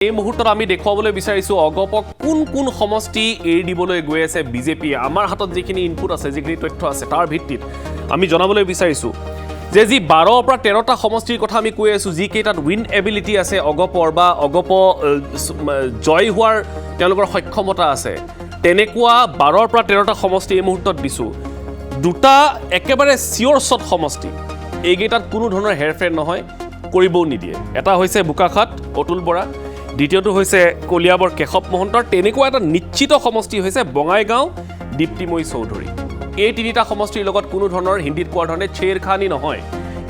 এই মুহূৰ্তত আমি দেখুৱাবলৈ বিচাৰিছোঁ অগপক কোন কোন সমষ্টি এৰি দিবলৈ গৈ আছে বিজেপিয়ে। আমাৰ হাতত যিখিনি ইনপুট আছে, যিখিনি তথ্য আছে, তাৰ ভিত্তিত আমি জনাবলৈ বিচাৰিছোঁ যে যি 12ৰ পৰা 13টা সমষ্টিৰ কথা আমি কৈ আছোঁ, যিকেইটাত উইন এবিলিটি আছে অগপৰ বা অগপ জয় হোৱাৰ তেওঁলোকৰ সক্ষমতা আছে, তেনেকুৱা 12ৰ পৰা 13টা সমষ্টি এই মুহূৰ্তত দিছোঁ। দুটা একেবাৰে চিয়'ৰ শ্বট সমষ্টি, এইকেইটাত কোনো ধৰণৰ হেৰফেৰ নহয়, কৰিবও নিদিয়ে। এটা হৈছে বোকাখাট অতুল বৰা, দ্বিতীয়টো হৈছে কলিয়াবৰ কেশৱ মহন্তৰ, তেনেকুৱা এটা নিশ্চিত সমষ্টি হৈছে বঙাইগাঁও দীপ্তিময়ী চৌধুৰী। এই তিনিটা সমষ্টিৰ লগত কোনো ধৰণৰ হিন্দীত কোৱাৰ ধৰণে চেৰখানি নহয়।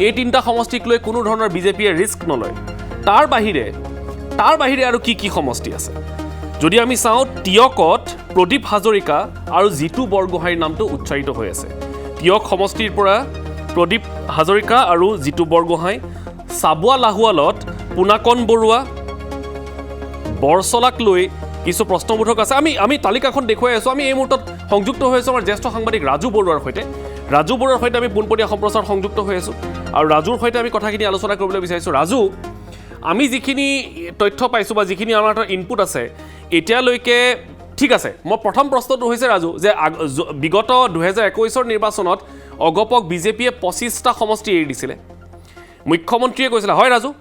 এই তিনিটা সমষ্টিক লৈ কোনো ধৰণৰ বিজেপিয়ে ৰিস্ক নলয়। তাৰ বাহিৰে আৰু কি কি সমষ্টি আছে যদি আমি চাওঁ, টিয়কত প্ৰদীপ হাজৰিকা আৰু জিতু বৰগোহাঁইৰ নামটো উচ্চাৰিত হৈ আছে। টিয়ক সমষ্টিৰ পৰা প্ৰদীপ হাজৰিকা আৰু জিতু বৰগোহাঁই, চাবুৱা লাহোৱালত পুনাকণ বৰুৱা, বৰচলাক লৈ কিছু প্ৰশ্নবোধক আছে। আমি তালিকাখন দেখুৱাই আছোঁ। আমি এই মুহূৰ্তত সংযুক্ত হৈ আছোঁ আমাৰ জ্যেষ্ঠ সাংবাদিক ৰাজু বৰুৱাৰ সৈতে। ৰাজু বৰুৱাৰ সৈতে আমি পোনপটীয়া সম্প্ৰচাৰ সংযুক্ত হৈ আছোঁ আৰু ৰাজুৰ সৈতে আমি কথাখিনি আলোচনা কৰিবলৈ বিচাৰিছোঁ। ৰাজু, আমি যিখিনি তথ্য পাইছোঁ বা যিখিনি আমাৰ হাতত ইনপুট আছে এতিয়ালৈকে, ঠিক আছে, মই প্ৰথম প্ৰশ্নটো হৈছে ৰাজু, যে বিগত 2021 নিৰ্বাচনত অগপক বিজেপিয়ে 25টা সমষ্টি এৰি দিছিলে। মুখ্যমন্ত্ৰীয়ে কৈছিলে, হয় ৰাজু,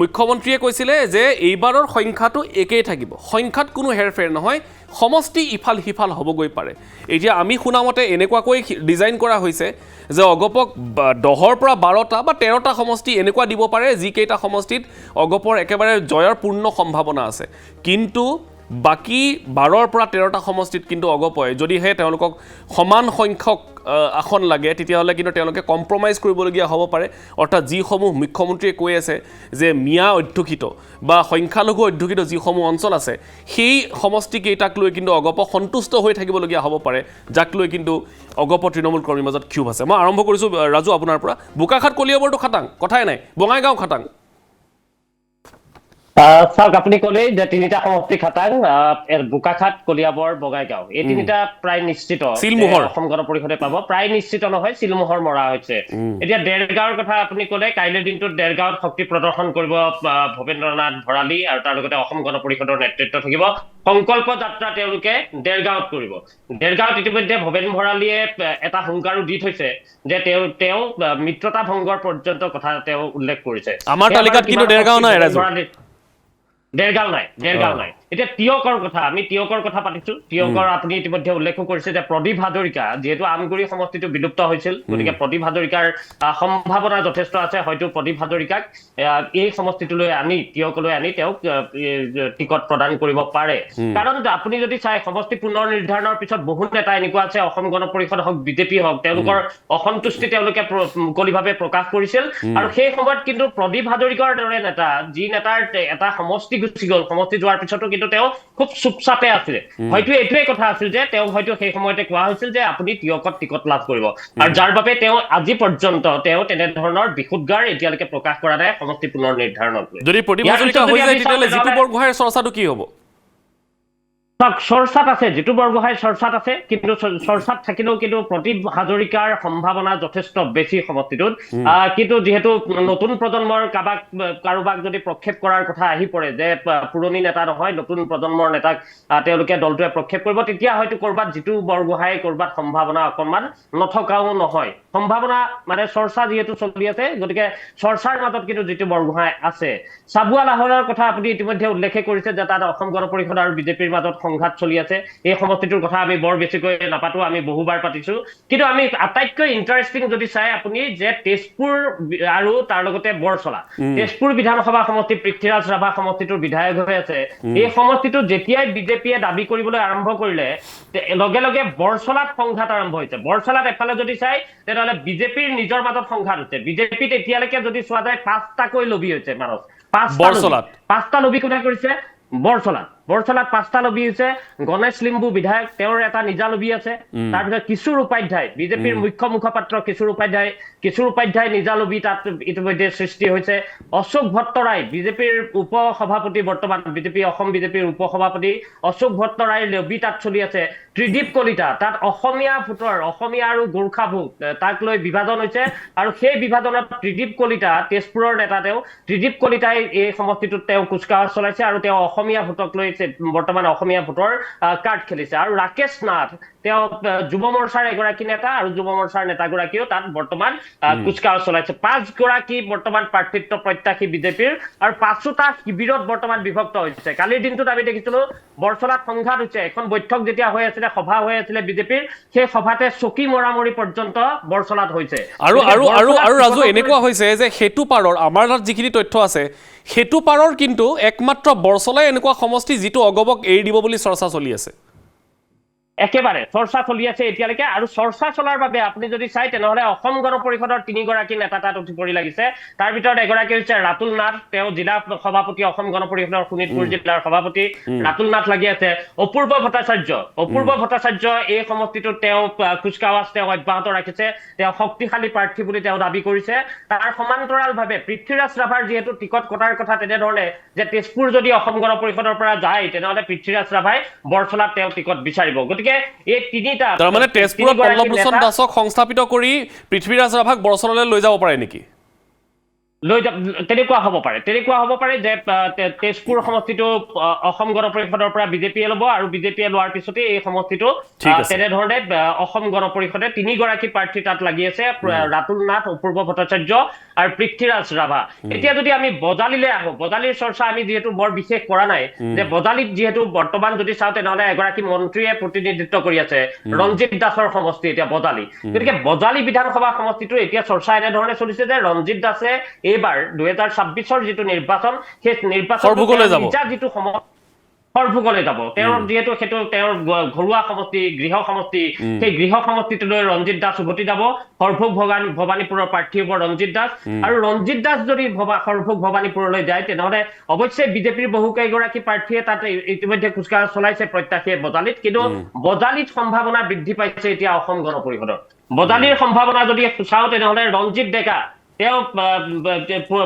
মুখ্যমন্ত্ৰীয়ে কৈছিলে যে এইবাৰৰ সংখ্যাটো একেই থাকিব, সংখ্যাত কোনো হেৰফেৰ নহয়, সমষ্টি ইফাল সিফাল হ'বগৈ পাৰে। এতিয়া আমি শুনামতে এনেকুৱাকৈ ডিজাইন কৰা হৈছে যে অগপক 10ৰ পৰা 12টা বা 13টা সমষ্টি এনেকুৱা দিব পাৰে যিকেইটা সমষ্টিত অগপৰ একেবাৰে জয়ৰ পূৰ্ণ সম্ভাৱনা আছে। কিন্তু বাকী 12ৰ পৰা 13টা সমষ্টিত কিন্তু অগপই যদিহে তেওঁলোকক সমান সংখ্যক আসন লাগে, তেতিয়াহ'লে কিন্তু তেওঁলোকে কম্প্ৰমাইজ কৰিবলগীয়া হ'ব পাৰে। অৰ্থাৎ যিসমূহ মুখ্যমন্ত্ৰীয়ে কৈ আছে যে মিয়া অধ্যুষিত বা সংখ্যালঘু অধ্যুষিত যিসমূহ অঞ্চল আছে, সেই সমষ্টিকেইটাক লৈ কিন্তু অগপ সন্তুষ্ট হৈ থাকিবলগীয়া হ'ব পাৰে, যাক লৈ কিন্তু অগপ তৃণমূল কৰ্মীৰ মাজত ক্ষোভ আছে। মই আৰম্ভ কৰিছোঁ ৰাজু আপোনাৰ পৰা। বোকাখাট কলিয়াবৰটো খাটাং, কথাই নাই, বঙাইগাঁও খাটাং। চাওক, আপুনি ক'লেই যে তিনিটা সমষ্টি খাটাং, বোকাখাট, কলিয়াবৰ, বঙাইগাঁও, এই তিনিটা প্ৰায় নিশ্চিত অসম গণ পৰিষদে পাব। প্ৰায় নিশ্চিত নহয়, চিলমোহৰ মৰা হৈছে। এতিয়া দেৰগাঁৱৰ কথা আপুনি ক'লে, কাইলৈৰ দিনটোত দেৰগাঁৱত শক্তি প্ৰদৰ্শন কৰিব ভৱেন্দ্ৰনাথ ভৰালী আৰু তাৰ লগতে অসম গণ পৰিষদৰ নেতৃত্ব থাকিব। সংকল্প যাত্ৰা তেওঁলোকে দেৰগাঁৱত কৰিব। দেৰগাঁৱত ইতিমধ্যে ভৱেন ভৰালীয়ে এটা হুংকাৰো দি থৈছে যে তেওঁ মিত্ৰতা ভংগৰ পৰ্যন্ত কথা তেওঁ উল্লেখ কৰিছে। আমাৰ তালিকাত কিন্তু দেৰগাঁও নাই ৰাজু, দেৰগাঁও নাই। এতিয়া আমি টিয়কৰ কথা পাতিছো। টিয়কৰ আপুনি ইতিমধ্যে উল্লেখ কৰিছে যে প্ৰদীপ হাজৰিকা, যিহেতু আমগুৰি সমষ্টিটো বিলুপ্ত হৈছিল, গতিকে প্ৰদীপ হাজৰিকাৰ সম্ভাৱনা যথেষ্ট আছে। হয়তো প্ৰদীপ হাজৰিকাক এই সমষ্টিটোলৈ আনি, টিয়কলৈ আনি তেওঁক টিকট প্ৰদান কৰিব পাৰে। কাৰণ আপুনি যদি চাই, সমষ্টি পুনৰ নিৰ্ধাৰণৰ পিছত বহু নেতা এনেকুৱা আছে, অসম গণ পৰিষদ হওক, বিজেপি হওক, তেওঁলোকৰ অসন্তুষ্টি তেওঁলোকে মুকলিভাৱে প্ৰকাশ কৰিছিল। আৰু সেই সময়ত কিন্তু প্ৰদীপ হাজৰিকাৰ দৰে নেতা, যি নেতাৰ এটা সমষ্টি গুচি গ'ল, সমষ্টি যোৱাৰ পিছতো কিন্তু তেওঁ খুব চুপচাপে আছিলে। হয়তো এইটোৱে কথা আছিল যে তেওঁ হয়তো সেই সময়তে কোৱা হৈছিল যে আপুনি টিয়কত টিকট লাভ কৰিব, আৰু যাৰ বাবে তেওঁ আজি পৰ্যন্ত তেওঁ তেনেধৰণৰ বিশুদ্ধাৰ এতিয়ালৈকে প্ৰকাশ কৰা নাই সমষ্টি পুনৰ নিৰ্ধাৰণত। যদি প্ৰদীপ হাজৰিকা হৈ যায় তেতিয়াহ'লে জিতু বৰগোহাঁইৰ চৰ্চাটো কি হ'ব? চৰ্চাত আছে, জিতু বৰগোহাঁইৰ চৰ্চাত আছে, কিন্তু চৰ্চাত থাকিলেও কিন্তু প্ৰদীপ হাজৰিকাৰ সম্ভাৱনা যথেষ্ট বেছি সমষ্টিটোত। কিন্তু যিহেতু নতুন প্ৰজন্মৰ কাৰোবাক যদি প্ৰক্ষেপ কৰাৰ কথা আহি পৰে, যে পুৰণি নেতা নহয়, নতুন প্ৰজন্মৰ নেতাক তেওঁলোকে দলটোৱে প্ৰক্ষেপ কৰিব, তেতিয়া হয়তো ক'ৰবাত জিতু বৰগোহাঁই ক'ৰবাত সম্ভাৱনা অকণমান নথকাও নহয়। সম্ভাৱনা মানে চৰ্চা যিহেতু চলি আছে, গতিকে চৰ্চাৰ মাজত কিন্তু জিতু বৰগোহাঁই আছে। চাবুৱা লাহোৰৰ কথা আপুনি ইতিমধ্যে উল্লেখ কৰিছে যে তাত অসম গণ পৰিষদ আৰু বিজেপিৰ মাজত সংঘাত চলি আছে। এই সমষ্টিটোৰ কথা আমি বৰ বেছিকৈ নাপাতো, আমি বহুবাৰ পাতিছো। কিন্তু আমি আটাইতকৈ ইণ্টাৰেষ্টিং যদি চাই আপুনি, যে তেজপুৰ আৰু তাৰ লগতে বৰচলা, তেজপুৰ বিধানসভা সমষ্টি পৃথ্বীৰাজ ৰাভা সমষ্টিটোৰ বিধায়ক হৈ আছে। এই সমষ্টিটো যেতিয়াই বিজেপিয়ে দাবী কৰিবলৈ আৰম্ভ কৰিলে, লগে লগে বৰচলাত সংঘাত আৰম্ভ হৈছে। বৰচলাত এফালে যদি চাই, তেতিয়াহ'লে বিজেপিৰ নিজৰ মাজত সংঘাত হৈছে। বিজেপিত এতিয়ালৈকে যদি চোৱা যায় 5টাকৈ লবি হৈছে। মানুহ 5টা লবি কোনে কৰিছে? বৰছলাত 5টা লবি হৈছে গণেশ লিম্বু বিধায়ক তেওঁৰ এটা নিজা লবি আছে তাৰপিছত কিশোৰ উপাধ্যায় বিজেপিৰ মুখ্য মুখপাত্ৰ কিশোৰ উপাধ্যায় নিজা লবি তাত ইতিমধ্যে সৃষ্টি হৈছে অশোক ভট্টৰায় বিজেপিৰ উপ সভাপতি বৰ্তমান অসম বিজেপিৰ উপ সভাপতি অশোক ভট্টৰায় লবি তাত চলি আছে ত্ৰিদীপ কলিতা তাত অসমীয়া ভোটৰ অসমীয়া আৰু গোৰ্খা ভোট তাক লৈ বিভাজন হৈছে আৰু সেই বিভাজনত ত্ৰিদীপ কলিতা তেজপুৰৰ নেতা তেওঁ ত্ৰিদীপ কলিতাই এই সমষ্টিটোত তেওঁ কুচকাৱাজ চলাইছে আৰু তেওঁ অসমীয়া ভোটক লৈ বৰ্তমান অসমীয়া ভোটৰ কাৰ্ড খেলিছে আৰু ৰাকেশ নাথ তেওঁ যুৱ মৰ্চাৰ এগৰাকী নেতা আৰু যুৱ মৰ্চাৰ নেতাগৰাকীও তাত বৰ্তমান কুচকাৱাজ চলাইছে 5 গৰাকী বৰ্তমান প্ৰাৰ্থিত্ব প্ৰত্যাশী বিজেপিৰ আৰু 5টা শিবিৰত বৰ্তমান বিভক্ত হৈছে কালিৰ দিনটোত আমি দেখিছিলো বৰছলাত সংঘাত হৈছে এখন বৈঠক যেতিয়া হৈ আছিলে সভা হৈ আছিলে বিজেপিৰ সেই সভাতে চকী মৰামৰি পৰ্যন্ত বৰছলাত হৈছে আৰু ৰাজু এনেকুৱা হৈছে যে হেতু পাৰৰ আমাৰ তাত যিখিনি তথ্য আছে হেতু পাৰৰ কিন্তু একমাত্ৰ বৰছলাই এনেকুৱা সমষ্টি যিটো অগবক এৰি দিব বুলি চৰ্চা চলি আছে একেবাৰে চৰ্চা চলি আছে এতিয়ালৈকে আৰু চৰ্চা চলাৰ বাবে আপুনি যদি চাই তেনেহলে অসম গণ পৰিষদৰ 3 গৰাকী নেতা তাত উঠি পৰি লাগিছে তাৰ ভিতৰত এগৰাকী হৈছে ৰাতুল নাথ তেওঁ জিলা সভাপতি অসম গণ পৰিষদৰ শোণিতপুৰ জিলাৰ সভাপতি ৰাতুল নাথ লাগি আছে অপূৰ্ব ভট্টাচাৰ্য এই সমষ্টিটোত তেওঁ কুচকাৱাজ তেওঁ অব্যাহত ৰাখিছে তেওঁ শক্তিশালী প্ৰাৰ্থী বুলি তেওঁ দাবী কৰিছে তাৰ সমান্তৰালভাৱে পৃথ্বীৰাজ ৰাভাৰ যিহেতু টিকট কটাৰ কথা তেনেধৰণে যে তেজপুৰ যদি অসম গণ পৰিষদৰ পৰা যায় তেনেহলে পৃথ্বীৰাজ ৰাভাই বৰছলাত তেওঁ টিকট বিচাৰিব গতিকে এই তিনিটা তাৰ মানে তেজপুৰত পল্লৱলোচন দাসক সংস্থাপিত কৰি পৃথ্বীৰাজ ৰাভাক বৰছলালৈ লৈ যাব পাৰে নেকি তেনেকুৱা হ'ব পাৰে যে তেজপুৰ সমষ্টিটো অসম গণ পৰিষদৰ পৰা বিজেপিয়ে ল'ব আৰু বিজেপিয়ে লোৱাৰ পিছতে এই সমষ্টিটো তেনেধৰণে অসম গণ পৰিষদে 3 গৰাকী প্ৰাৰ্থী তাত লাগি আছে ৰাতুল নাথ অপূৰ্ব ভট্টাচাৰ্য আৰু পৃথ্বীৰাজ ৰাভা এতিয়া যদি আমি বজালিলৈ আহো বজালিৰ চৰ্চা আমি যিহেতু বৰ বিশেষ কৰা নাই যে বজালিত যিহেতু বৰ্তমান যদি চাওঁ তেনেহলে এগৰাকী মন্ত্ৰীয়ে প্ৰতিনিধিত্ব কৰি আছে ৰঞ্জিত দাসৰ সমষ্টি এতিয়া বজালি গতিকে বজালি বিধানসভা সমষ্টিটো এতিয়া চৰ্চা এনেধৰণে চলিছে যে ৰঞ্জিত দাসে এইবাৰ 2026ৰ যিটো নিৰ্বাচন সেই নিৰ্বাচন যিটো সৰ্বভোগলৈ যাব তেওঁৰ যিহেতু সেইটো তেওঁৰ ঘৰুৱা সমষ্টি গৃহ সমষ্টি সেই গৃহ সমষ্টিটোলৈ ৰঞ্জিত দাস উভতি যাব সৰ্বভোগ ভৱানীপুৰৰ প্ৰাৰ্থী হ'ব ৰঞ্জিত দাস আৰু ৰঞ্জিত দাস যদি সৰ্বভোগ ভৱানীপুৰলৈ যায় তেনেহলে অৱশ্যে বিজেপিৰ বহুকেইগৰাকী প্ৰাৰ্থীয়ে তাত ইতিমধ্যে কুচকাৱাজ চলাইছে প্ৰত্যাশীয়ে বজালিত কিন্তু বজালিত সম্ভাৱনা বৃদ্ধি পাইছে এতিয়া অসম গণ পৰিষদৰ বজালিৰ সম্ভাৱনা যদি চাওঁ তেনেহলে ৰঞ্জিত ডেকা তেওঁ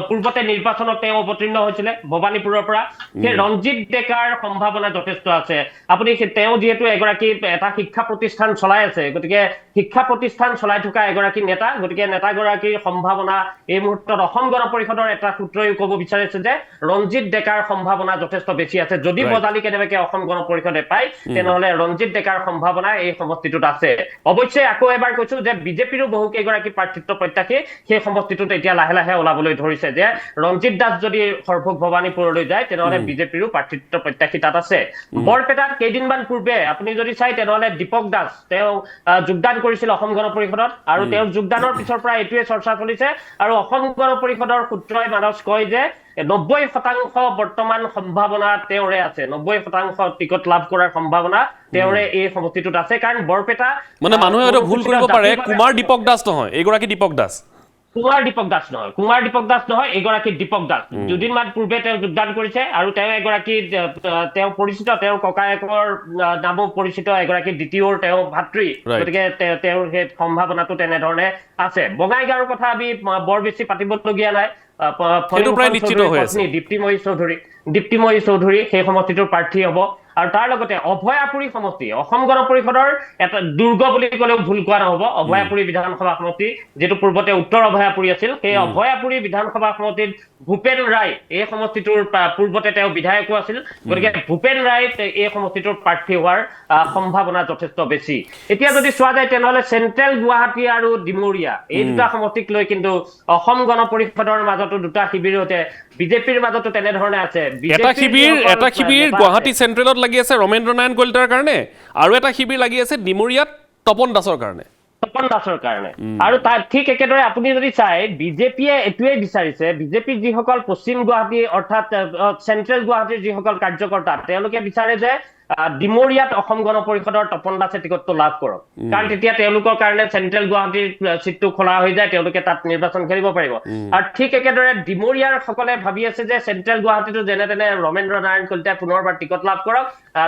পূৰ্বতে নিৰ্বাচনত তেওঁ অৱতীৰ্ণ হৈছিলে ভৱানীপুৰৰ পৰা সেই ৰঞ্জিত ডেকাৰ সম্ভাৱনা যথেষ্ট আছে আপুনি তেওঁ যিহেতু এগৰাকী এটা শিক্ষা প্ৰতিষ্ঠান চলাই আছে গতিকে শিক্ষা প্ৰতিষ্ঠান চলাই থকা এগৰাকী নেতা গতিকে নেতাগৰাকীৰ সম্ভাৱনা এই মুহূৰ্তত অসম গণ পৰিষদৰ এটা সূত্ৰই ক'ব বিচাৰিছে যে ৰঞ্জিত ডেকাৰ সম্ভাৱনা যথেষ্ট বেছি আছে যদি বজালি কেনেবাকৈ অসম গণ পৰিষদে পায় তেনেহলে ৰঞ্জিত ডেকাৰ সম্ভাৱনা এই সমষ্টিটোত আছে অৱশ্যে আকৌ এবাৰ কৈছো যে বিজেপিৰো বহুকেইগৰাকী প্ৰাৰ্থিত্ব প্ৰত্যাশী সেই সমষ্টিটোত এতিয়া লাহে লাহে ওলাবলৈ ধৰিছে যে ৰঞ্জিত দাস যদি সৰ্বভোগ ভৱানীপুৰলৈ যায় তেনেহলে বিজেপিৰো প্ৰাৰ্থিত্ব প্ৰত্যাশী তাত আছে বৰপেটাত কেইদিনমান পূৰ্বে আপুনি যদি চাই তেনেহলে দীপক দাস তেওঁ যোগদান কৰিছিল অসম গণ পৰিষদত আৰু তেওঁৰ যোগদানৰ পিছৰ পৰা এইটোৱে চৰ্চা চলিছে আৰু অসম গণ পৰিষদৰ সূত্ৰই মানস কয় যে 90% বৰ্তমান সম্ভাৱনা তেওঁৰে আছে 90% টিকট লাভ কৰাৰ সম্ভাৱনা তেওঁৰে এই সমষ্টিটোত আছে কাৰণ বৰপেটা মানে মানুহে হয়তো ভুল কৰিব পাৰে কুমাৰ দীপক দাস নহয় এইগৰাকী দীপক দাস কুমাৰ দীপক দাস নহয় এগৰাকী দীপক দাস দুদিনমান পূৰ্বে তেওঁ যোগদান কৰিছে আৰু তেওঁ এগৰাকী তেওঁ পৰিচিত তেওঁৰ ককায়েকৰ নামো পৰিচিত এগৰাকী দ্বিতীয়ৰ তেওঁ ভাতৃ গতিকে তেওঁৰ সেই সম্ভাৱনাটো তেনেধৰণে আছে বঙাইগাঁৱৰ কথা আমি বৰ বেছি পাতিবলগীয়া নাই দীপ্তিময়ী চৌধুৰী সেই সমষ্টিটোৰ প্ৰাৰ্থী হ'ব আৰু তাৰ লগতে অভয়াপুৰী সমষ্টি অসম গণ পৰিষদৰ এটা দুৰ্গ বুলি ক'লেও ভুল কোৱা নহ'ব অভয়াপুৰী বিধানসভা সমষ্টি যেটো পূৰ্বতে উত্তৰ অভয়াপুৰী আছিল সেই অভয়াপুৰী বিধানসভা সমষ্টিত ভূপেন ৰায় এই সমষ্টিটোৰ পূৰ্বতে তেওঁ বিধায়কো আছিল গতিকে ভূপেন ৰায় এই সমষ্টিটোৰ প্ৰাৰ্থী হোৱাৰ সম্ভাৱনা যথেষ্ট বেছি এতিয়া যদি চোৱা যায় তেনেহলে চেন্ট্ৰেল গুৱাহাটী আৰু ডিমৰীয়া এই দুটা সমষ্টিক লৈ কিন্তু অসম গণ পৰিষদৰ মাজতো দুটা শিবিৰ হৈছে বিজেপিৰ মাজতো তেনেধৰণে আছে এটা শিবিৰ গুৱাহাটী চেন্ট্ৰেলত লাগি আছে ৰমেন্দ্ৰ নাৰায়ণ কলিতাৰ কাৰণে আৰু এটা শিবিৰ লাগি আছে ডিমৰীয়াত তপন দাসৰ কাৰণে আৰু তাৰ ঠিক একেদৰে আপুনি যদি চাই বিজেপিয়ে এটোৱে বিচাৰিছে বিজেপিৰ যিসকল পশ্চিম গুৱাহাটী অৰ্থাৎ চেন্ট্ৰেল গুৱাহাটীৰ যিসকল কাৰ্যকৰ্তা তেওঁলোকে বিচাৰে যে ডিমৰীয়াত অসম গণ পৰিষদৰ তপন দাসে টিকটটো লাভ কৰক কাৰণ তেতিয়া তেওঁলোকৰ কাৰণে চেণ্ট্ৰেল গুৱাহাটীৰ চিটটো খোলা হৈ যায় তেওঁলোকে তাত নিৰ্বাচন খেলিব পাৰিব আৰু ঠিক একেদৰে ডিমৰীয়াৰ সকলে ভাবি আছে যে চেণ্ট্ৰেল গুৱাহাটীটো যেনে তেনে ৰমেন্দ্ৰ নাৰায়ণ কলিতাই পুনৰবাৰ টিকট লাভ কৰক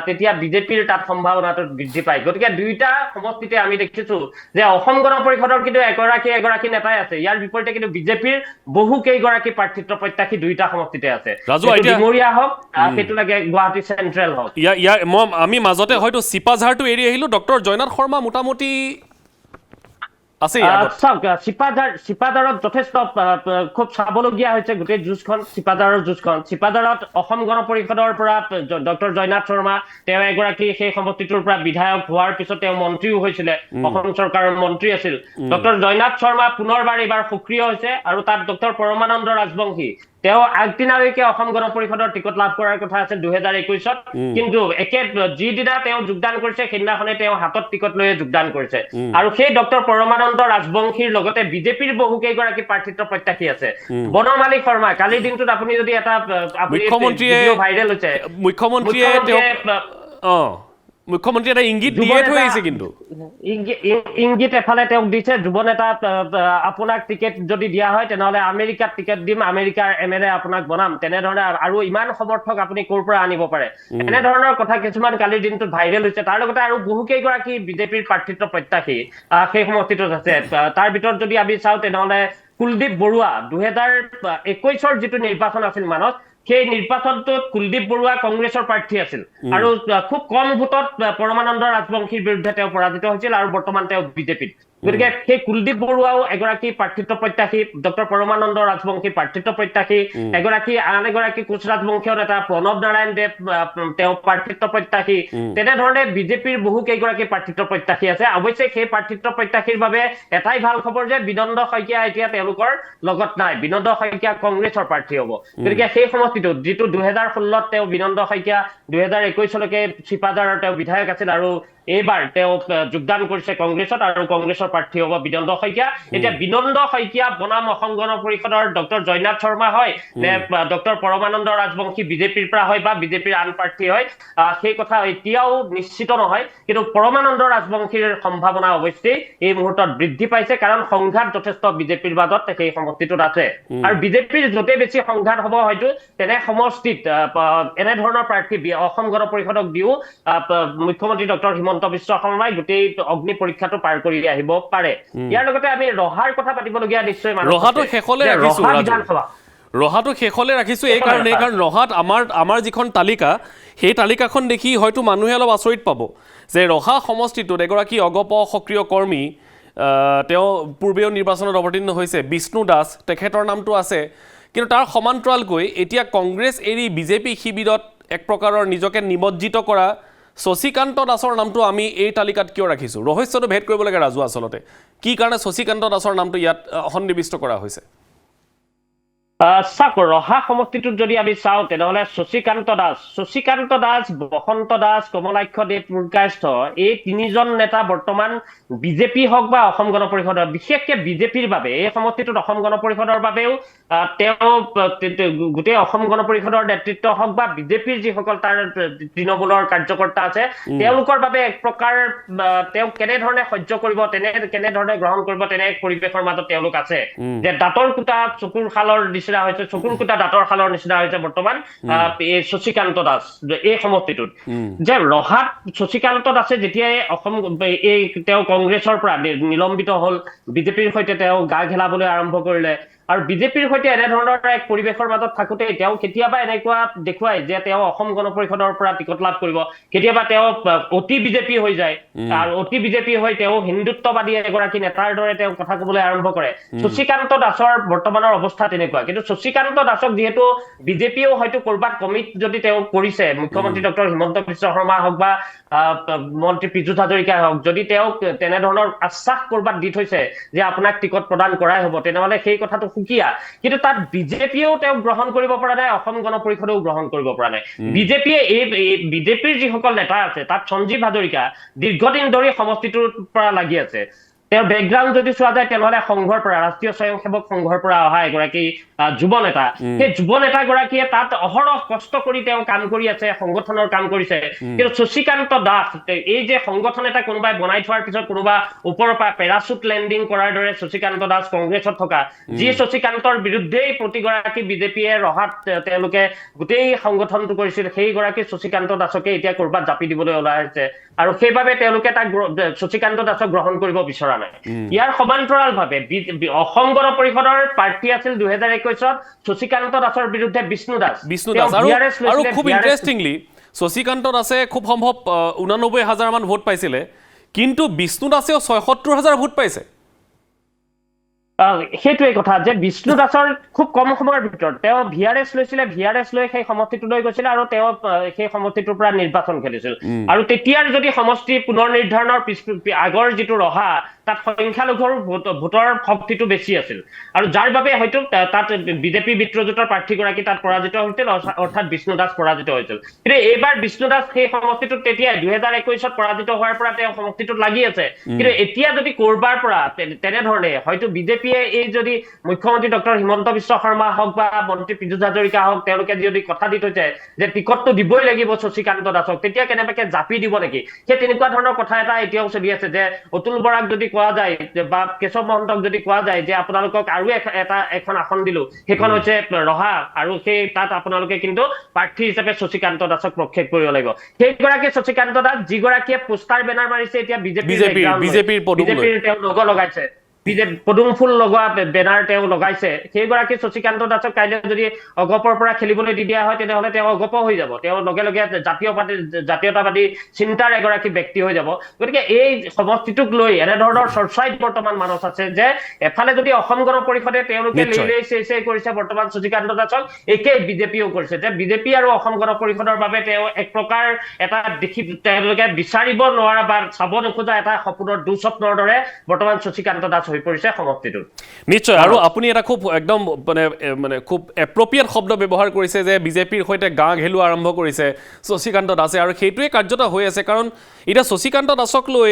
তেতিয়া বিজেপিৰ তাত সম্ভাৱনাটো বৃদ্ধি পায় গতিকে দুইটা সমষ্টিতে আমি দেখিছো যে অসম গণ পৰিষদৰ কিন্তু এগৰাকী নেতাই আছে ইয়াৰ বিপৰীতে কিন্তু বিজেপিৰ বহু কেইগৰাকী প্ৰাৰ্থিত্ব প্ৰত্যাশী দুইটা সমষ্টিতে আছে ডিমৰীয়া হওক সেইটো লাগে গুৱাহাটী চেণ্ট্ৰেল হওক আমি মাজতে হয়তো চিপাঝাৰটো এৰি আহিলো ডক্টৰ জয়নাথ শৰ্মা মোটামুটি আছে চাওক চিপাঝাৰত যথেষ্ট খুব চাবলগীয়া হৈছে গোটেই যুঁজখন চিপাঝাৰত অসম গণ পৰিষদৰ পৰা ডক্টৰ জয়নাথ শৰ্মা তেওঁ এগৰাকী সেই সমষ্টিটোৰ পৰা বিধায়ক হোৱাৰ পিছত তেওঁ মন্ত্ৰীও হৈছিলে অসম চৰকাৰৰ মন্ত্ৰী আছিল ডক্টৰ জয়নাথ শৰ্মা পুনৰবাৰ এইবাৰ সক্ৰিয় হৈছে আৰু তাত ডক্টৰ পৰমানন্দ ৰাজবংশী তেওঁ আগদিনালৈকে অসম গণ পৰিষদৰ টিকট লাভ কৰাৰ কথা আছিল 2021ত কিন্তু যিদিনা তেওঁ যোগদান কৰিছে সেইদিনাখনে তেওঁ হাতত টিকট লৈ যোগদান কৰিছে আৰু সেই ডক্টৰ পৰমানন্দ ৰাজবংশীৰ লগতে বিজেপিৰ বহু কেইগৰাকী প্ৰাৰ্থিত্ব প্ৰত্যাশী আছে বনমালী শৰ্মা কালিৰ দিনটোত আপুনি যদি এটা ভাইৰেল হৈছে মুখ্যমন্ত্ৰী এটা ইংগিত দিয়ে থৈ আহিছে কিন্তু ইংগিত এফালে তেওঁক দিছে যুৱ নেতা আপোনাক টিকেট যদি দিয়া হয় তেনেহলে আমেৰিকাত টিকেট দিম আমেৰিকাৰ MLA আপোনাক বনাম তেনেধৰণে আৰু ইমান সমৰ্থক আপুনি ক'ৰ পৰা আনিব পাৰে এনেধৰণৰ কথা কিছুমান কালিৰ দিনটোত ভাইৰেল হৈছে তাৰ লগতে আৰু বহু কেইগৰাকী বিজেপিৰ প্ৰাৰ্থিত্ব প্ৰত্যাশী সেই সমষ্টিটোত আছে তাৰ ভিতৰত যদি আমি চাওঁ তেনেহলে কুলদীপ বৰুৱা 2021ৰ যিটো নিৰ্বাচন আছিল মানত সেই নিৰ্বাচনটোত কুলদীপ বৰুৱা কংগ্ৰেছৰ প্ৰাৰ্থী আছিল আৰু খুব কম ভোটত পৰমানন্দ ৰাজবংশীৰ বিৰুদ্ধে তেওঁ পৰাজিত হৈছিল আৰু বৰ্তমান তেওঁ বিজেপিত গতিকে সেই কুলদীপ বৰুৱাও এগৰাকী প্ৰাৰ্থিত্ব প্ৰত্যাশী ডক্টৰ পৰমানন্দ ৰাজবংশী প্ৰাৰ্থিত্ব প্ৰত্যাশী আন এগৰাকী কোচ ৰাজবংশীয় নেতা প্ৰণৱ নাৰায়ণ দেৱ তেওঁ প্ৰাৰ্থিত্ব প্ৰত্যাশী তেনেধৰণে বিজেপিৰ বহু কেইগৰাকী প্ৰাৰ্থিত্ব প্ৰত্যাশী আছে অৱশ্যে সেই প্ৰাৰ্থিত্ব প্ৰত্যাশীৰ বাবে এটাই ভাল খবৰ যে বিনন্দ শইকীয়া এতিয়া তেওঁলোকৰ লগত নাই বিনন্দ শইকীয়া কংগ্ৰেছৰ প্ৰাৰ্থী হ'ব গতিকে সেই সমষ্টিটোত যিটো 2016ত তেওঁ বিনন্দ শইকীয়া 2021লৈকে চিপাঝাৰৰ তেওঁ বিধায়ক আছিল আৰু এইবাৰ তেওঁ যোগদান কৰিছে কংগ্ৰেছত আৰু কংগ্ৰেছৰ প্ৰাৰ্থী হ'ব বিনন্দ শইকীয়া এতিয়া বিনন্দ শইকীয়া বনাম অসম গণ পৰিষদৰ ডক্টৰ জয়নাথ শৰ্মা হয় নে ডক্টৰ পৰমানন্দ ৰাজবংশী বিজেপিৰ পৰা হয় বা বিজেপিৰ আন প্ৰাৰ্থী হয় সেই কথা এতিয়াও নিশ্চিত নহয় কিন্তু পৰমানন্দ ৰাজবংশীৰ সম্ভাৱনা অৱশ্যেই এই মুহূৰ্তত বৃদ্ধি পাইছে কাৰণ সংঘাত যথেষ্ট বিজেপিৰ মাজত সেই সমষ্টিটোত আছে আৰু বিজেপিৰ য'তে বেছি সংঘাত হ'ব হয়তো তেনে সমষ্টিত এনেধৰণৰ প্ৰাৰ্থী অসম গণ পৰিষদক দিও মুখ্যমন্ত্ৰী ডক্টৰ হিমন্ত বিশ্ব শৰ্মাই গোটেই অগ্নি পৰীক্ষাটো পাৰ কৰি আহিব পাৰে ইয়াৰ লগতে আমি ৰহাৰ কথা পাতিবলগীয়া নিশ্চয় ৰহাটো শেষলৈ ৰাখিছো এই কাৰণে কাৰণ ৰহাত আমাৰ যিখন তালিকা সেই তালিকাখন দেখি হয়তো মানুহে অলপ আচৰিত পাব যে ৰহা সমষ্টিটোত এগৰাকী অগপ সক্ৰিয় কৰ্মী তেওঁ পূৰ্বেও নিৰ্বাচনত অৱতীৰ্ণ হৈছে বিষ্ণু দাস তেখেতৰ নামটো আছে কিন্তু তাৰ সমান্তৰালকৈ এতিয়া কংগ্ৰেছ এৰি বিজেপি শিবিৰত এক প্ৰকাৰৰ নিজকে নিমজ্জিত কৰা শশীকান্ত দাসৰ নামটো আমি এই তালিকাত কিয় ৰাখিছোঁ ৰহস্যটো ভেদ কৰিব লাগে ৰাজু আচলতে কি কাৰণে শশীকান্ত দাসৰ নামটো ইয়াত সন্নিৱিষ্ট কৰা হৈছে চাওক ৰহা সমষ্টিটোত যদি আমি চাওঁ তেনেহলে শশীকান্ত দাস বসন্ত দাস কমলাক্ষ দেৱ পুৰকায়স্থ এই তিনিজন নেতা বৰ্তমান বিজেপি হওক বা অসম গণ পৰিষদৰ বিশেষকে বিজেপিৰ বাবে এই সমষ্টিটোত অসম গণ পৰিষদৰ বাবেও তেওঁ গোটেই অসম গণ পৰিষদৰ নেতৃত্ব হওক বা বিজেপিৰ যিসকল তাৰ তৃণমূলৰ কাৰ্যকৰ্তা আছে তেওঁলোকৰ বাবে এক প্ৰকাৰ তেওঁ কেনেধৰণে সহ্য কৰিব কেনেধৰণে গ্ৰহণ কৰিব তেনে এক পৰিৱেশৰ মাজত তেওঁলোক আছে যে দাঁতৰ কুটা চকুৰ খালৰ নিচিনা হৈছে চকুৰ কুটা দাঁতৰ খালৰ নিচিনা হৈছে বৰ্তমান এই শশীকান্ত দাস এই সমষ্টিটোত যে ৰহাত শশীকান্ত দাসে যেতিয়াই অসম এই তেওঁ কংগ্ৰেছৰ পৰা নিলম্বিত হ'ল বিজেপিৰ সৈতে তেওঁ গা ঘেলাবলৈ আৰম্ভ কৰিলে আৰু বিজেপিৰ সৈতে এনেধৰণৰ এক পৰিৱেশৰ মাজত থাকোতে তেওঁ কেতিয়াবা এনেকুৱা দেখুৱাই যে তেওঁ অসম গণ পৰিষদৰ পৰা টিকট লাভ কৰিব কেতিয়াবা তেওঁ অতি বিজেপি হৈ যায় আৰু অতি বিজেপি হৈ তেওঁ হিন্দুত্ববাদী এগৰাকী নেতাৰ দৰে তেওঁ কথা ক'বলৈ আৰম্ভ কৰে শশীকান্ত দাসৰ বৰ্তমানৰ অৱস্থা তেনেকুৱা কিন্তু শশীকান্ত দাসক যিহেতু বিজেপিয়েও হয়তো কৰবাত কমিট যদি তেওঁ কৰিছে মুখ্যমন্ত্ৰী ডক্টৰ হিমন্ত বিশ্ব শৰ্মা হওক বা মন্ত্ৰী পীযুষ হাজৰিকাই হওক যদি তেওঁক তেনেধৰণৰ আশ্বাস কৰবাত দি থৈছে যে আপোনাক টিকট প্ৰদান কৰাই হ'ব তেনেহলে সেই কথাটো সুকীয়া কিন্তু তাত বিজেপিয়েও তেওঁক গ্ৰহণ কৰিব পৰা নাই অসম গণ পৰিষদেও গ্ৰহণ কৰিব পৰা নাই বিজেপিয়ে বিজেপিৰ যিসকল নেতা আছে তাত সঞ্জীৱ হাজৰিকা দীৰ্ঘদিন ধৰি সমষ্টিটোৰ পৰা লাগি আছে তেওঁৰ বেকগ্ৰাউণ্ড যদি চোৱা যায় তেনেহ'লে সংঘৰ পৰা ৰাষ্ট্ৰীয় স্বয়ংসেৱক সংঘৰ পৰা অহা এগৰাকী যুৱ নেতা সেই যুৱ নেতাগৰাকীয়ে তাত অহৰহ কষ্ট কৰি তেওঁ কাম কৰি আছে সংগঠনৰ কাম কৰিছে কিন্তু শশীকান্ত দাস এই যে সংগঠন এটা কোনোবাই বনাই থোৱাৰ পিছত কোনোবা ওপৰৰ পৰা পেৰাচুট লেণ্ডিং কৰাৰ দৰে শশীকান্ত দাস কংগ্ৰেছত থকা যি শশীকান্তৰ বিৰুদ্ধেই প্ৰতিগৰাকী বিজেপিয়ে ৰহাত তেওঁলোকে গোটেই সংগঠনটো কৰিছিল সেইগৰাকী শশীকান্ত দাসকে এতিয়া কৰবাত জাপি দিবলৈ ওলাই আহিছে আৰু সেইবাবে তেওঁলোকে তাক শশীকান্ত দাসক গ্ৰহণ কৰিব বিচৰা নাই ইয়াৰ সমান্তৰালভাৱে অসম গণ পৰিষদৰ প্ৰাৰ্থী আছিল 2021ত শশীকান্ত দাসৰ বিৰুদ্ধে বিষ্ণু দাস আৰু খুব ইণ্টাৰেষ্টিংলি শশীকান্ত দাসে খুব সম্ভৱ 89,000 মান ভোট পাইছিলে কিন্তু বিষ্ণু দাসেও 76,000 ভোট পাইছে সেইটোৱে কথা যে বিষ্ণু দাসৰ খুব কম সময়ৰ ভিতৰত তেওঁ ভিআৰএছ লৈছিলে ভিআৰএছ লৈ সেই সমষ্টিটো লৈ গৈছিলে আৰু তেওঁ সেই সমষ্টিটোৰ পৰা নিৰ্বাচন খেলিছিল আৰু তেতিয়াৰ যদি সমষ্টি পুনৰ নিৰ্ধাৰণৰ আগৰ যিটো ৰহা তাত সংখ্যালঘুৰ ভোটৰ শক্তিটো বেছি আছিল আৰু যাৰ বাবে হয়তো তাত বিজেপি মিত্ৰজোঁটৰ প্ৰাৰ্থীগৰাকী তাত পৰাজিত হৈছিল অৰ্থাৎ বিষ্ণু দাস পৰাজিত হৈছিল কিন্তু এইবাৰ বিষ্ণু দাস সেই সমষ্টিটোত তেতিয়া 2021ত পৰাজিত হোৱাৰ পৰা তেওঁ সমষ্টিটোত লাগি আছে কিন্তু এতিয়া যদি কৰবাৰ পৰা তেনেধৰণে হয়তো বিজেপিয়ে এই যদি মুখ্যমন্ত্ৰী ডক্টৰ হিমন্ত বিশ্ব শৰ্মা হওক বা মন্ত্ৰী পীযুষ হাজৰিকা হওক তেওঁলোকে যদি কথা দি থৈছে যে টিকটটো দিবই লাগিব শশীকান্ত দাসক তেতিয়া কেনেবাকে জাপি দিব নেকি সেই তেনেকুৱা ধৰণৰ কথা এটা এতিয়াও চলি আছে যে অতুল বৰাক যদি কোৱা যায় বা কেশৱ মহন্তক যদি কোৱা যায় যে আপোনালোকক আৰু এখন আসন দিলো সেইখন হৈছে ৰহা আৰু সেই তাত আপোনালোকে কিন্তু প্ৰাৰ্থী হিচাপে শশীকান্ত দাসক প্ৰক্ষেপ কৰিব লাগিব সেইগৰাকী শশীকান্ত দাস যিগৰাকীয়ে পোষ্টাৰ বেনাৰ মাৰিছে এতিয়া বিজেপিৰ তেওঁ লোগো লগাইছে পদুম ফুল লগোৱা বেনাৰ তেওঁ লগাইছে সেইগৰাকী শশীকান্ত দাসক কাইলৈ যদি অগপৰ পৰা খেলিবলৈ দি দিয়া হয় তেনেহ'লে তেওঁ অগপ হৈ যাব তেওঁ লগে লগে জাতীয়তাবাদী চিন্তাৰ এগৰাকী ব্যক্তি হৈ যাব গতিকে এই সমষ্টিটোক লৈ এনেধৰণৰ চৰ্চাইত বৰ্তমান মানুহ আছে যে এফালে যদি অসম গণ পৰিষদে তেওঁলোকে লেই কৰিছে বৰ্তমান শশীকান্ত দাসক একেই বিজেপিও কৰিছে যে বিজেপি আৰু অসম গণ পৰিষদৰ বাবে তেওঁ এক প্ৰকাৰ এটা দেখি তেওঁলোকে বিচাৰিব নোৱাৰা বা চাব নোখোজা এটা সপোনৰ দুঃস্বপ্নৰ দৰে বৰ্তমান শশীকান্ত দাস পৰিছে সমষ্টিটোত নিশ্চয় আৰু আপুনি এটা খুব একদম মানে খুব এপ্ৰপ্ৰিয়েট শব্দ ব্যৱহাৰ কৰিছে যে বিজেপিৰ সৈতে গা ঘেলুৱা আৰম্ভ কৰিছে শশীকান্ত দাসে আৰু সেইটোৱে কাৰ্যত হৈ আছে কাৰণ এতিয়া শশীকান্ত দাসক লৈ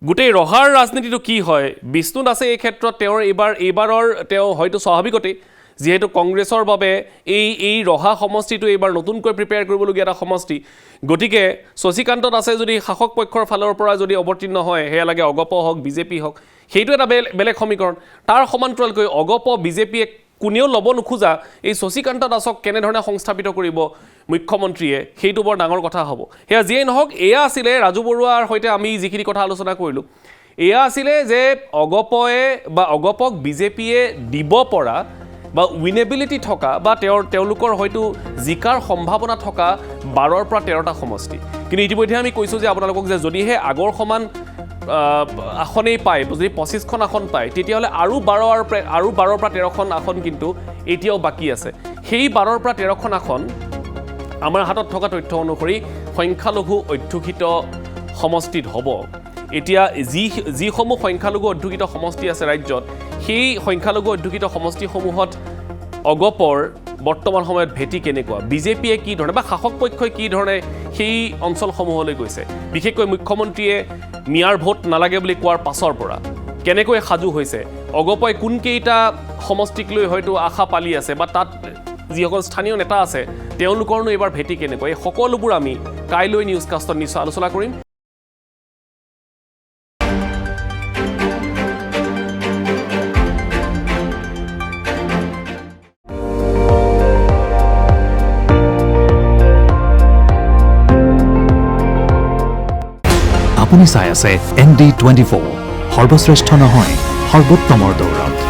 গোটেই ৰহাৰ ৰাজনীতিটো কি হয় বিষ্ণু দাসে এই ক্ষেত্ৰত তেওঁৰ এইবাৰৰ তেওঁ হয়তো স্বাভাৱিকতেই যিহেতু কংগ্ৰেছৰ বাবে এই ৰহা সমষ্টিটো এইবাৰ নতুনকৈ প্ৰিপেয়াৰ কৰিবলগীয়া এটা সমষ্টি গতিকে শশীকান্ত দাসে যদি শাসক পক্ষৰ ফালৰ পৰা যদি অৱতীৰ্ণ হয় সেয়া লাগে অগপ হওক বিজেপি হওক সেইটো এটা বেলেগ সমীকৰণ তাৰ সমান্তৰালকৈ অগপ বিজেপিয়ে কোনেও ল'ব নোখোজা এই শশীকান্ত দাসক কেনেধৰণে সংস্থাপিত কৰিব মুখ্যমন্ত্ৰীয়ে সেইটো বৰ ডাঙৰ কথা হ'ব সেয়া যিয়েই নহওক এয়া আছিলে ৰাজু বৰুৱাৰ সৈতে আমি যিখিনি কথা আলোচনা কৰিলোঁ এয়া আছিলে যে অগপক বিজেপিয়ে দিব পৰা বা উইনেবিলিটি থকা বা তেওঁলোকৰ হয়তো জিকাৰ সম্ভাৱনা থকা 12ৰ পৰা 13টা সমষ্টি কিন্তু ইতিমধ্যে আমি কৈছোঁ যে আপোনালোকক যে যদিহে আগৰ সমান আসনেই পায় যদি 25খন আসন পায় তেতিয়াহ'লে আৰু 12ৰ পৰা 13খন আসন কিন্তু এতিয়াও বাকী আছে সেই 12ৰ পৰা 13খন আসন আমাৰ হাতত থকা তথ্য অনুসৰি সংখ্যালঘু অধ্যুষিত সমষ্টিত হ'ব এতিয়া যিসমূহ সংখ্যালঘু অধ্যুষিত সমষ্টি আছে ৰাজ্যত সেই সংখ্যালঘু অধ্যুষিত সমষ্টিসমূহত অগপৰ বৰ্তমান সময়ত ভেটি কেনেকুৱা বিজেপিয়ে কি ধৰণে বা শাসক পক্ষই কি ধৰণে সেই অঞ্চলসমূহলৈ গৈছে বিশেষকৈ মুখ্যমন্ত্ৰীয়ে মিয়াৰ ভোট নালাগে বুলি কোৱাৰ পাছৰ পৰা কেনেকৈ সাজু হৈছে অগপই কোনকেইটা সমষ্টিক লৈ হয়তো আশা পালি আছে বা তাত যিসকল স্থানীয় নেতা আছে তেওঁলোকৰনো এইবাৰ ভেটি কেনেকুৱা এই সকলোবোৰ আমি কাইলৈ নিউজকাষ্টত নিশ্চয় আলোচনা কৰিম আপুনি চাই আছে ND24 সৰ্বশ্ৰেষ্ঠ নহয় সৰ্বোত্তমৰ দৌৰত